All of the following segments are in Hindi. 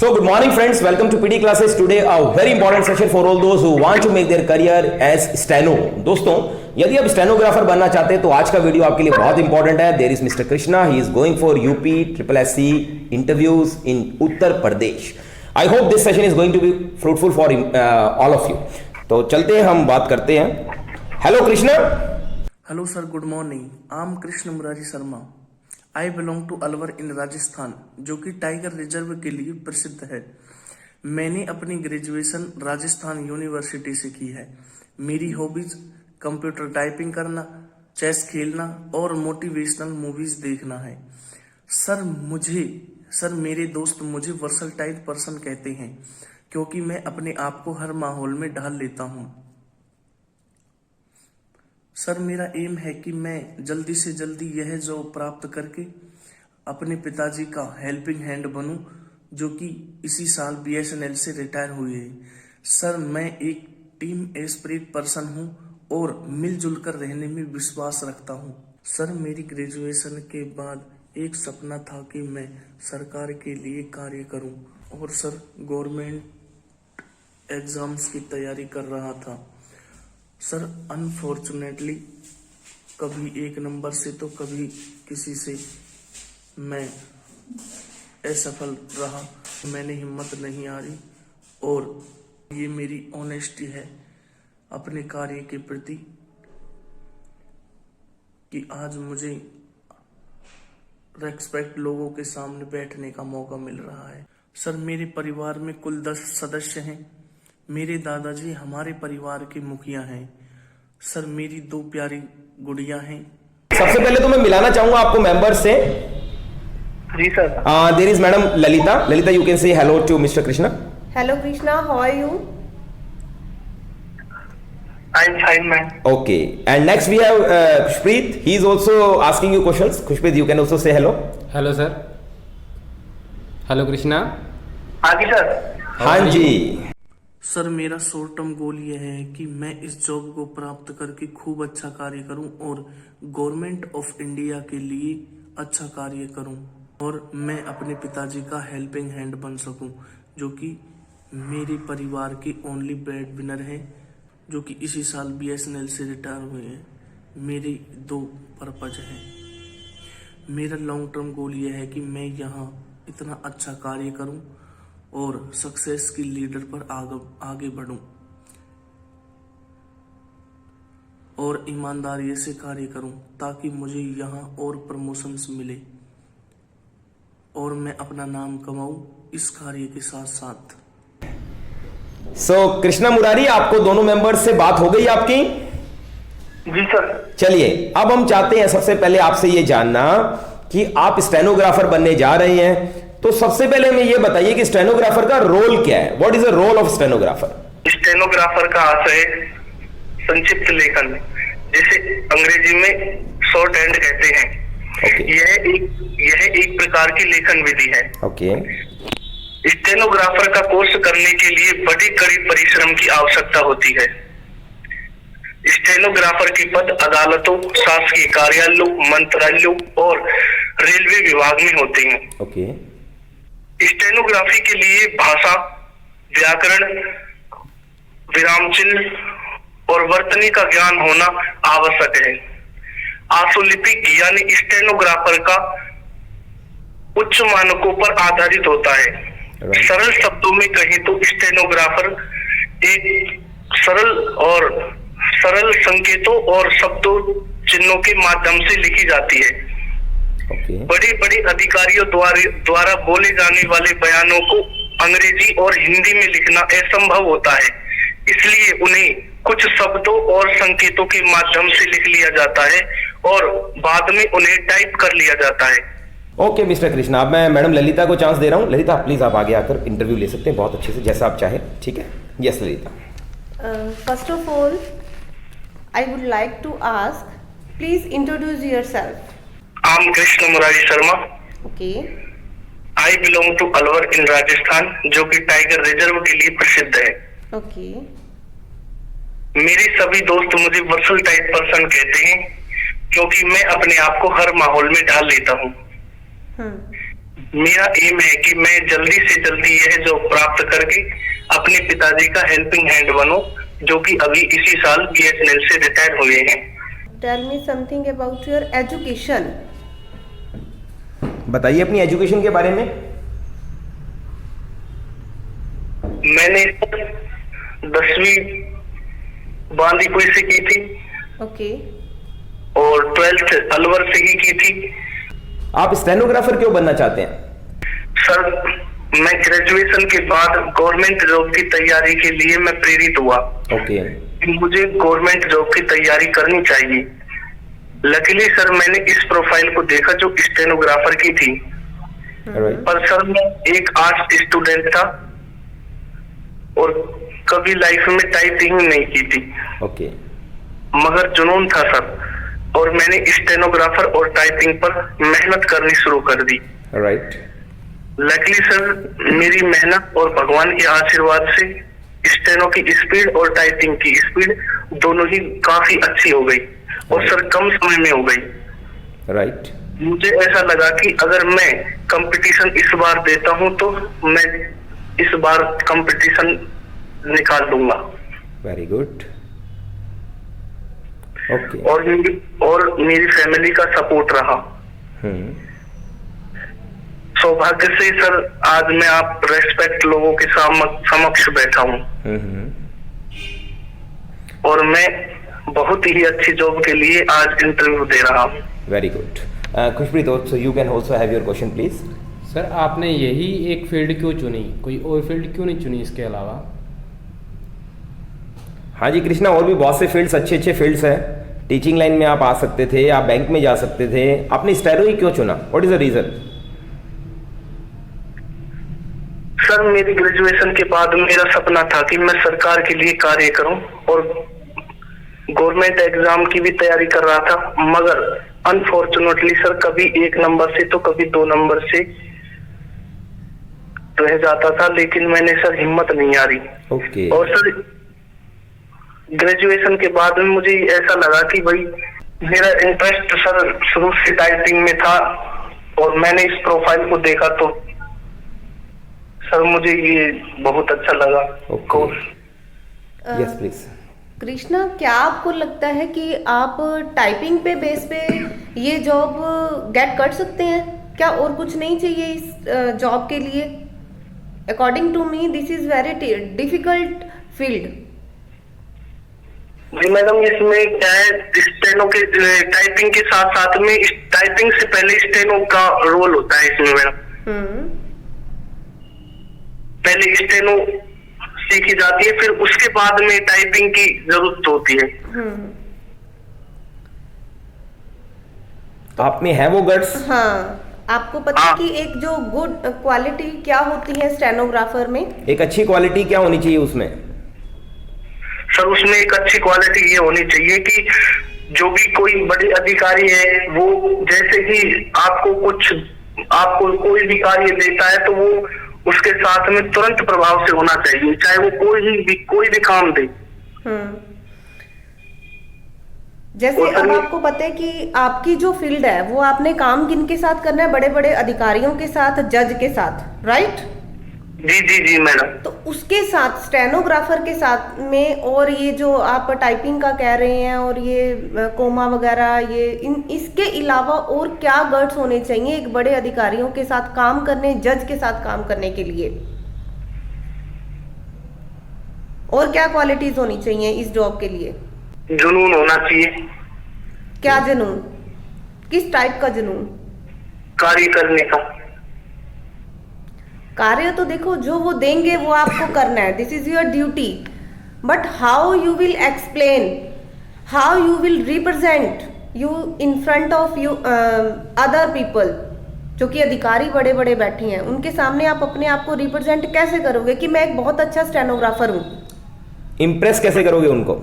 So good morning friends, welcome to PD classes. Today a very important session for all those who want to make their career as steno. दोस्तों यदि आप स्टेनोग्राफर बनना चाहते हैं तो आज का वीडियो आपके लिए बहुत इंपॉर्टेंट है. There is mister Krishna, he is going for UP SSC interviews in Uttar Pradesh. I hope this session is going to be fruitful for all of you. तो चलते हैं, हम बात करते हैं. Hello Krishna. Hello sir, good morning. I am Krishna Murari Sharma. I belong to Alwar in Rajasthan, जो कि टाइगर रिजर्व के लिए प्रसिद्ध है. मैंने अपनी ग्रेजुएशन राजस्थान यूनिवर्सिटी से की है. मेरी हॉबीज कंप्यूटर टाइपिंग करना, चेस खेलना और मोटिवेशनल मूवीज देखना है. सर मेरे दोस्त मुझे वर्सटाइल पर्सन कहते हैं क्योंकि मैं अपने आप को हर माहौल में ढाल लेता हूँ. सर मेरा एम है कि मैं जल्दी से जल्दी यह जॉब प्राप्त करके अपने पिताजी का हेल्पिंग हैंड बनूं, जो कि इसी साल BSNL से रिटायर हुए हैं. सर मैं एक टीम एस्पिरिट पर्सन हूं और मिलजुल कर रहने में विश्वास रखता हूं. सर मेरी ग्रेजुएशन के बाद एक सपना था कि मैं सरकार के लिए कार्य करूं और सर गवर्नमेंट एग्जाम्स की तैयारी कर रहा था. सर अनफॉर्चुनेटली कभी एक नंबर से तो कभी किसी से मैं असफल रहा. मैंने हिम्मत नहीं हारी और ये मेरी ऑनेस्टी है अपने कार्य के प्रति कि आज मुझे रेस्पेक्ट लोगों के सामने बैठने का मौका मिल रहा है. सर मेरे परिवार में कुल 10 सदस्य हैं. मेरे दादाजी हमारे परिवार के मुखिया हैं. सर मेरी 2 प्यारी गुड़िया हैं. सबसे पहले तो मैं मिलाना चाहूंगा आपको मेंबर से. जी sir. There is madam Lalita, you can say hello to mister Krishna. Hello Krishna, how are you? I'm fine, man. Okay, and next we have Khushpreet. He is also asking you questions. Khushpreet, you can also say hello. Hello sir. Hello Krishna. हाँ जी सर. हाँ जी. सर मेरा शॉर्ट टर्म गोल यह है कि मैं इस जॉब को प्राप्त करके खूब अच्छा कार्य करूं और गवर्नमेंट ऑफ इंडिया के लिए अच्छा कार्य करूं और मैं अपने पिताजी का हेल्पिंग हैंड बन सकूं, जो कि मेरे परिवार के ओनली ब्रेड विनर हैं, जो कि इसी साल BSNL से रिटायर हुए हैं. मेरे 2 पर्पज हैं. मेरा लॉन्ग टर्म गोल यह है कि मैं यहाँ इतना अच्छा कार्य करूं और सक्सेस की लीडर पर आगे बढ़ूं और ईमानदारी से कार्य करूं ताकि मुझे यहाँ और प्रमोशंस मिले और मैं अपना नाम कमाऊं इस कार्य के साथ साथ. सो कृष्णा मुरारी, आपको दोनों मेंबर से बात हो गई आपकी? जी सर. चलिए, अब हम चाहते हैं सबसे पहले आपसे ये जानना कि आप स्टेनोग्राफर बनने जा रहे हैं, तो सबसे पहले हमें ये बताइए कि स्टेनोग्राफर का रोल क्या है. What is the role of stenographer? Stenographer का आशय संक्षिप्त लेखन, जिसे अंग्रेजी में शॉर्ट हैंड कहते हैं. Okay. यह एक प्रकार की लेखन विधि है. ओके. स्टेनोग्राफर का कोर्स करने के लिए बड़ी कड़ी परिश्रम की आवश्यकता होती है. स्टेनोग्राफर के पद अदालतों, शासकीय कार्यालयों, मंत्रालयों और रेलवे विभाग में होते हैं. ओके. स्टेनोग्राफी के लिए भाषा, व्याकरण, विराम चिन्ह और वर्तनी का ज्ञान होना आवश्यक है. आशुलिपिक यानी स्टेनोग्राफर का उच्च मानकों पर आधारित होता है. सरल शब्दों में कहें तो स्टेनोग्राफर एक सरल संकेतों और शब्दों चिन्हों के माध्यम से लिखी जाती है. बड़े बड़े अधिकारियों द्वारा बोले जाने वाले बयानों को अंग्रेजी और हिंदी में लिखना असंभव होता है, इसलिए उन्हें कुछ शब्दों और संकेतों के माध्यम से लिख लिया जाता है और बाद में उन्हें टाइप कर लिया जाता है. ओके मिस्टर कृष्णा, अब मैं मैडम ललिता को चांस दे रहा हूँ. ललिता प्लीज आप आगे आकर इंटरव्यू ले सकते हैं बहुत अच्छे से, जैसा आप चाहें. ठीक है. Yes Lalita. First of all, I would like to ask, please introduce yourself. I am Krishna Murari Sharma. Okay. I belong to Alwar in Rajasthan, जो कि टाइगर रिजर्व के लिए प्रसिद्ध है. Okay. मेरे सभी दोस्त मुझे वर्सटाइल पर्सन कहते हैं क्योंकि मैं अपने आप को हर माहौल में ढाल लेता हूँ. मेरा एम है कि मैं जल्दी से जल्दी यह जॉब प्राप्त करके अपने पिताजी का हेल्पिंग हैंड बनूं, जो कि अभी इसी साल BSNL से रिटायर हुए हैं। Tell me something about your education. बताइए अपनी एजुकेशन के बारे में। मैंने 10वीं बांदीकुई से की थी ओके। और 12th अलवर से ही की थी। आप स्टेनोग्राफर क्यों बनना चाहते हैं? सर, मैं ग्रेजुएशन के बाद गवर्नमेंट जॉब की तैयारी के लिए मैं प्रेरित हुआ। ओके। मुझे गवर्नमेंट जॉब की तैयारी करनी चाहिए। लकीली सर, मैंने इस प्रोफाइल को देखा जो स्टेनोग्राफर की थी। पर सर, मैं एक आर्ट्स स्टूडेंट था और कभी लाइफ में टाइपिंग नहीं की थी। ओके। मगर जुनून था सर, और मैंने स्टेनोग्राफर और टाइपिंग पर मेहनत करनी शुरू कर दी। राइट। लकीली सर, मेरी मेहनत और भगवान के आशीर्वाद से स्टेनो की स्पीड और टाइपिंग की स्पीड दोनों ही काफी अच्छी हो गई और सर कम समय में हो गई। राइट। मुझे ऐसा लगा कि अगर मैं कंपटीशन इस बार देता हूं तो मैं इस बार कंपटीशन निकाल दूंगा। Very good. ओके। और मेरी फैमिली का सपोर्ट रहा। सौभाग्य से सर आज मैं आप रेस्पेक्ट लोगों के समक्ष बैठा हूँ और मैं बहुत ही अच्छी जॉब के लिए आज इंटरव्यू दे रहा हूँ। Very good. Khushpreet, so you can also have your question please. Sir, आपने यही एक फील्ड क्यों चुनी? कोई और फील्ड क्यों नहीं चुनी इसके अलावा? हाँ जी कृष्णा, और भी बहुत से फील्ड्स, अच्छे अच्छे फील्ड्स हैं। टीचिंग लाइन में आप आ सकते थे, आप बैंक में जा सकते थे, आपने स्टेनो ही क्यों चुना? What is the reason? Sir, मेरी ग्रेजुएशन के बाद मेरा सपना था कि मैं सरकार के लिए कार्य करूं और गवर्नमेंट एग्जाम की भी तैयारी कर रहा था, मगर अनफॉर्चुनेटली सर कभी 1 नंबर से तो कभी 2 नंबर से रह जाता था, लेकिन मैंने सर हिम्मत नहीं हारी। ओके। और सर ग्रेजुएशन के बाद में मुझे ऐसा लगा कि भाई मेरा इंटरेस्ट सर शुरू से टाइपिंग में था और मैंने इस प्रोफाइल को देखा तो सर मुझे ये बहुत अच्छा लगा। Yes please. कृष्णा, क्या आपको लगता है कि आप टाइपिंग पे बेस पे ये जॉब गेट कर सकते हैं? क्या और कुछ नहीं चाहिए इस जॉब के लिए? According to me this is very difficult field. जी मैडम, इसमें क्या है, स्टेनो के टाइपिंग के साथ साथ में टाइपिंग से पहले स्टेनो का रोल होता है इसमें मैडम। पहले स्टेनो सीखी जाती है, फिर उसके बाद में टाइपिंग की जरूरत होती है। आप में है वो गट्स? हाँ, आपको पता है कि एक जो गुड क्वालिटी क्या होती है स्टेनोग्राफर में? एक अच्छी क्वालिटी क्या होनी चाहिए उसमें? सर, उसमें एक अच्छी क्वालिटी ये होनी चाहिए कि जो भी कोई बड़े अधिकारी है वो जैसे ही आपको कोई भी कार्य देता है तो वो उसके साथ में तुरंत प्रभाव से होना चाहिए, चाहे वो कोई भी काम दे। जैसे अब आपको पता है कि आपकी जो फील्ड है वो आपने काम किनके साथ करना है? बड़े बड़े अधिकारियों के साथ, जज के साथ, राइट? जी मैडम। तो उसके साथ स्टेनोग्राफर के साथ में और ये जो आप टाइपिंग का कह रहे हैं और ये कोमा वगैरह, ये इसके अलावा और क्या गट्स होने चाहिए एक बड़े अधिकारियों के साथ काम करने, जज के साथ काम करने के लिए? और क्या क्वालिटीज होनी चाहिए इस जॉब के लिए? जुनून होना चाहिए। क्या जुनून? किस टाइप का जुनून? कार्य करने का। कार्य तो देखो जो वो देंगे वो आपको करना है, this is your duty, but how you will explain, how you will represent you in front of you other people, जो कि अधिकारी बड़े बड़े बैठे हैं, उनके सामने आप अपने आप को रिप्रेजेंट कैसे करोगे कि मैं एक बहुत अच्छा स्टेनोग्राफर हूँ? इम्प्रेस कैसे करोगे उनको?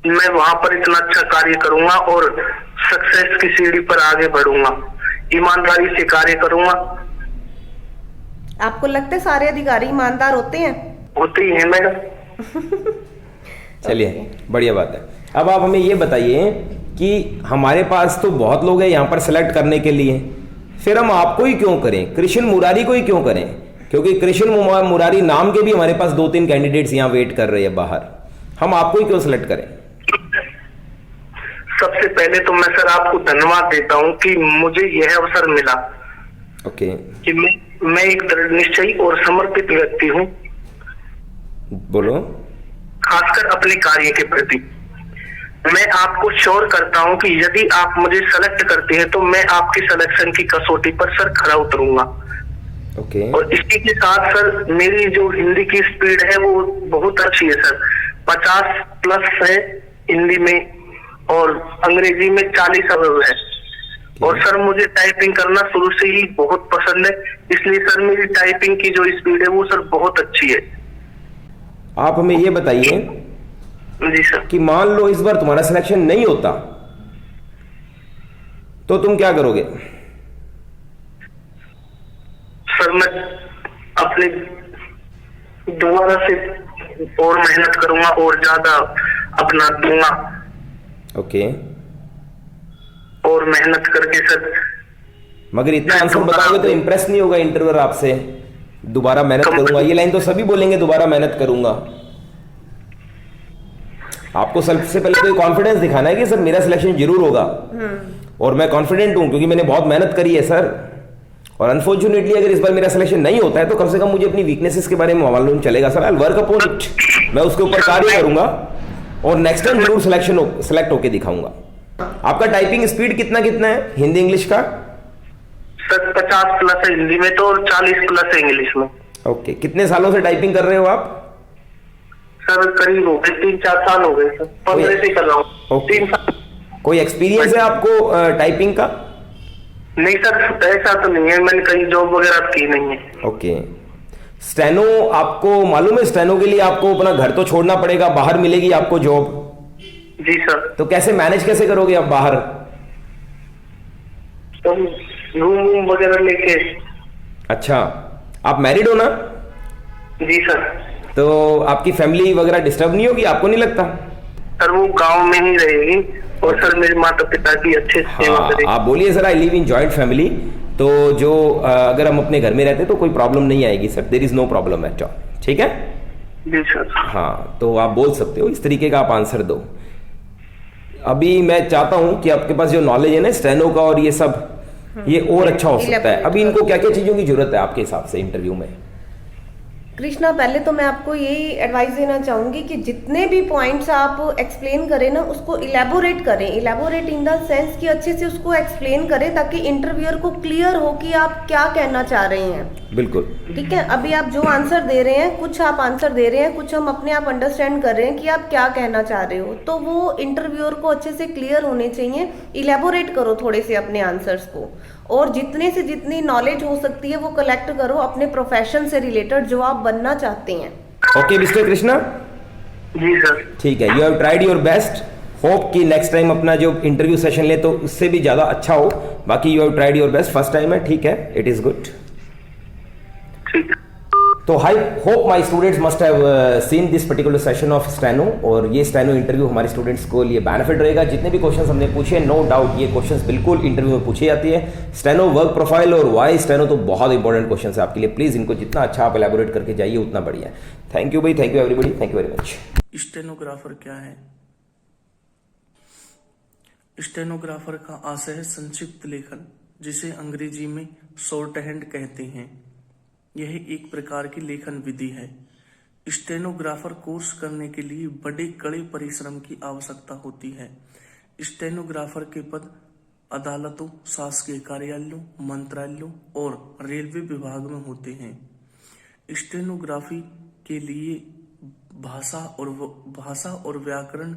मैं वहां पर इतना अच्छा कार्य करूंगा और सक्सेस की सीढ़ी पर आगे बढ़ूंगा, ईमानदारी से कार्य करूंगा। आपको लगता है सारे अधिकारी ईमानदार होते हैं? होते ही हैं मैडम। चलिए, बढ़िया बात है। अब आप हमें ये बताइए कि हमारे पास तो बहुत लोग हैं यहाँ पर सेलेक्ट करने के लिए, फिर हम आपको ही क्यों करें, कृष्ण मुरारी को ही क्यों करें? क्योंकि कृष्ण मुरारी नाम के भी हमारे पास 2-3 कैंडिडेट्स यहाँ वेट कर रहे हैं बाहर, हम आपको ही क्यों सिलेक्ट करें? सबसे पहले तो मैं सर आपको धन्यवाद देता हूं कि मुझे यह अवसर मिला। ओके। कि मैं एक दृढ़ निश्चयी और समर्पित व्यक्ति हूं, बोलो। खासकर अपने कार्य के प्रति। मैं आपको श्योर करता हूं कि यदि आप मुझे सेलेक्ट करते हैं तो मैं आपके सिलेक्शन की कसौटी पर सर खरा उतरूंगा। ओके। और इसी के साथ सर मेरी जो हिंदी की स्पीड है वो बहुत अच्छी है सर, 50+ है हिंदी में और अंग्रेजी में 40 अबव है। और सर मुझे टाइपिंग करना शुरू से ही बहुत पसंद है, इसलिए सर मेरी टाइपिंग की जो स्पीड है वो सर बहुत अच्छी है। आप हमें ये बताइए जी सर। कि मान लो इस बार तुम्हारा सिलेक्शन नहीं होता तो तुम क्या करोगे? सर मैं अपने दोबारा से और मेहनत करूंगा और ज्यादा अपना दूंगा। ओके। और मेहनत करके सर, मगर इतना आंसर बताओगे तो इम्प्रेस नहीं होगा इंटरव्यूअर आपसे। दोबारा मेहनत करूंगा, ये लाइन तो सभी बोलेंगे, दोबारा मेहनत करूंगा। आपको सबसे पहले तो कॉन्फिडेंस दिखाना है कि सर मेरा सिलेक्शन जरूर होगा और मैं कॉन्फिडेंट हूं क्योंकि मैंने बहुत मेहनत करी है सर। और अनफॉर्चुनेटली अगर इस बार मेरा सिलेक्शन नहीं होता है तो कम से कम मुझे अपनी वीकनेसेस के बारे में मालूम चलेगा sir. I work upon it, मैं उसके ऊपर कार्य करूंगा और नेक्स्ट टाइम जरूर सिलेक्ट होके दिखाऊंगा। आपका टाइपिंग स्पीड कितना है हिंदी इंग्लिश का? सर 50+ है हिंदी में तो और 40+ है इंग्लिश में। ओके। कितने सालों से टाइपिंग कर रहे हो आप? सर करीब हो गए 3-4 साल हो गए सर, 15 से कर रहा हूँ। 3 साल। कोई एक्सपीरियंस है आपको टाइपिंग का? नहीं सर ऐसा तो नहीं है, मैंने कहीं जॉब वगैरह की नहीं है। ओके। स्टेनो आपको मालूम है, स्टेनो के लिए आपको अपना घर तो छोड़ना पड़ेगा, बाहर मिलेगी आपको जॉब। जी सर। तो कैसे मैनेज कैसे करोगे आप बाहर? तो रूम वगैरह लेके। अच्छा, आप मैरिड हो ना? जी सर। तो आपकी फैमिली वगैरह डिस्टर्ब नहीं होगी, आपको नहीं लगता? सर वो गांव में ही रहेगी और सर मेरे माता पिता की अच्छे से सेवा करेगी। आप बोलिए sir, I live in joint family, तो जो अगर हम अपने घर में रहते तो कोई प्रॉब्लम नहीं आएगी sir, there is no problem at all. ठीक है? जी सर। हाँ, तो आप बोल सकते हो, इस तरीके का आप आंसर दो। अभी मैं चाहता हूं कि आपके पास जो नॉलेज है ना स्टेनो का और ये सब, ये और अच्छा हो सकता है। अभी इनको क्या क्या चीजों की जरूरत है आपके हिसाब से इंटरव्यू में? कृष्णा, पहले तो मैं आपको यही एडवाइस देना चाहूंगी कि जितने भी पॉइंट्स आप एक्सप्लेन करें ना उसको इलेबोरेट करें। इलेबोरेट इन द सेंस कि अच्छे से उसको एक्सप्लेन करें ताकि इंटरव्यूअर को क्लियर हो कि आप क्या कहना चाह रहे हैं। बिल्कुल। ठीक है। अभी आप जो आंसर दे रहे हैं, कुछ आप आंसर दे रहे हैं, कुछ हम अपने आप अंडरस्टैंड कर रहे हैं कि आप क्या कहना चाह रहे हो, तो वो इंटरव्यूअर को अच्छे से क्लियर होने चाहिए। इलेबोरेट करो थोड़े से अपने आंसर्स को और जितने से जितनी नॉलेज हो सकती है वो कलेक्ट करो अपने प्रोफेशन से रिलेटेड जो आप बनना चाहते हैं। Okay mister Krishna. जी सर। ठीक है, you have tried your best. Hope कि नेक्स्ट टाइम अपना जो इंटरव्यू सेशन ले तो उससे भी ज्यादा अच्छा हो। बाकी you have tried your best, first time है, ठीक है, इट इज गुड। ठीक। तो I hope my students must have seen this particular session of steno, और ये स्टेनो इंटरव्यू हमारे स्टूडेंट्स को लिए बेनिफिट रहेगा। जितने भी क्वेश्चंस हमने पूछे, नो डाउट ये क्वेश्चंस बिल्कुल इंटरव्यू में पूछी जाती है। स्टेनो वर्क प्रोफाइल और वाई स्टेनो तो बहुत इंपॉर्टेंट क्वेश्चंस है आपके लिए। प्लीज इनको जितना अच्छा आप एलैबोरेट करके जाइए उतना बढ़िया है। थैंक यू भाई, thank you everybody, thank you very much. Stenographer क्या है? स्टेनोग्राफर का आशय है संक्षिप्त लेखन, जिसे अंग्रेजी में शॉर्ट हैंड कहते हैं। यह एक प्रकार की लेखन विधि है। स्टेनोग्राफर कोर्स करने के लिए बड़े कड़े परिश्रम की आवश्यकता होती है। स्टेनोग्राफर के पद अदालतों, शासकीय कार्यालयों, मंत्रालयों और रेलवे विभाग में होते हैं। स्टेनोग्राफी के लिए भाषा और व्याकरण,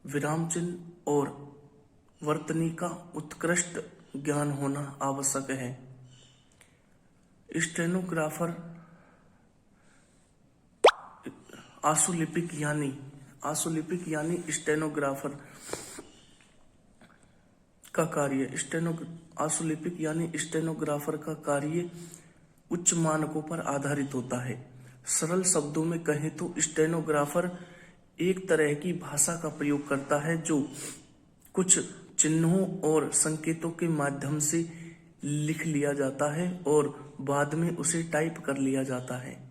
विराम चिन्ह और वर्तनी का उत्कृष्ट ज्ञान होना आवश्यक है। स्टेनोग्राफर आशुलिपिक यानी स्टेनोग्राफर का कार्य स्टेनोग्राफर का कार्य उच्च मानकों पर आधारित होता है। सरल शब्दों में कहें तो स्टेनोग्राफर एक तरह की भाषा का प्रयोग करता है जो कुछ चिन्हों और संकेतों के माध्यम से लिख लिया जाता है और बाद में उसे टाइप कर लिया जाता है।